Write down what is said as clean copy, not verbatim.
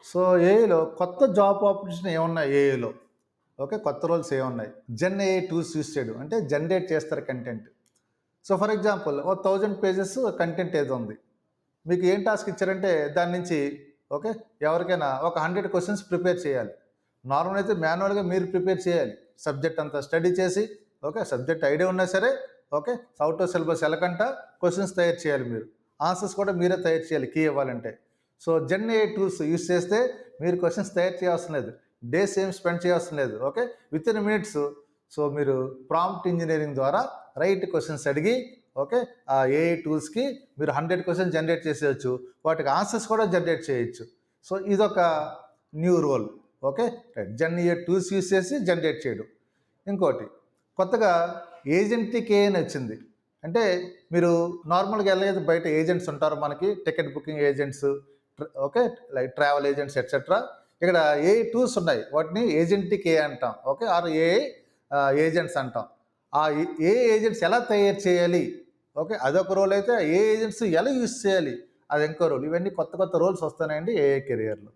So, ఏఐలో కొత్త job opportunity ఏమున్నాయి ఏఐలో? Okay. కొత్త రోల్స్ ఏమున్నాయి? జెన్ ఏఐ టూల్స్ యూజ్ చేయడం. అంటే జనరేట్ చేస్తారు కంటెంట్. సో, ఫర్ ఎగ్జాంపుల్ ఓ 1000 పేజెస్ కంటెంట్ ఏదో ఉంది. మీకు ఏం టాస్క్ ఇచ్చారంటే దాని నుంచి ఓకే. ఎవరికైనా ఒక 100 క్వెషన్స్ ప్రిపేర్ చేయాలి. నార్మల్ అయితే మాన్యువల్‌గా మీరు ప్రిపేర్ చేయాలి. సబ్జెక్ట్ అంతా స్టడీ చేసి ఓకే. సబ్జెక్ట్ ఐడియా ఉన్నా సరే ఓకే. ఔట్ ఆఫ్ సిలబస్ ఎలకంట క్వెషన్స్ తయారు చేయాలి మీరు. ఆన్సర్స్ కూడా మీరే తయారు చేయాలి కీ ఇవ్వాలంటే. So, gen AI tools use చేస్తే మీరు క్వెషన్స్ తయారు చేయవసరం లేదు. డేస్ ఏం స్పెండ్ చేయవసరం లేదు. ఓకే. వితిన్ మినిట్స్ సో, మీరు ప్రాంప్ట్ ఇంజినీరింగ్ ద్వారా రైట్ క్వెషన్స్ అడిగి ఓకే. ఆ ఏఐ టూల్స్‌కి మీరు 100 క్వెషన్స్ జనరేట్ చేసేయొచ్చు. వాటికి ఆన్సర్స్ కూడా జనరేట్ చేయొచ్చు. సో, ఇదొక new role. Okay. Right. Gen AI tools use చేసి జనరేట్ చేయడం. ఇంకోటి కొత్తగా ఏజెంటిక్ ఏఐ అని వచ్చింది. అంటే మీరు నార్మల్‌గా ఎలాగైతే బయట ఏజెంట్స్ ఉంటారో మనకి ticket booking agents okay. Like travel agents etcetera. ఇక్కడ ఏఐ టూల్స్ ఉన్నాయి. వాటిని ఏజెంటిక్ ఏఐ అంటాం. ఓకే. ఆర్ ఏఐ ఏజెంట్స్ అంటాం. ఆ ఏఐ ఏజెంట్స్ ఎలా తయారు చేయాలి? ఓకే. అదొక రోల్ అయితే ఏ ఏజెంట్స్ ఎలా యూజ్ చేయాలి? అది ఇంకో రోల్. ఇవన్నీ కొత్త కొత్త రోల్స్ వస్తున్నాయండి ఏఐ కెరియర్‌లో.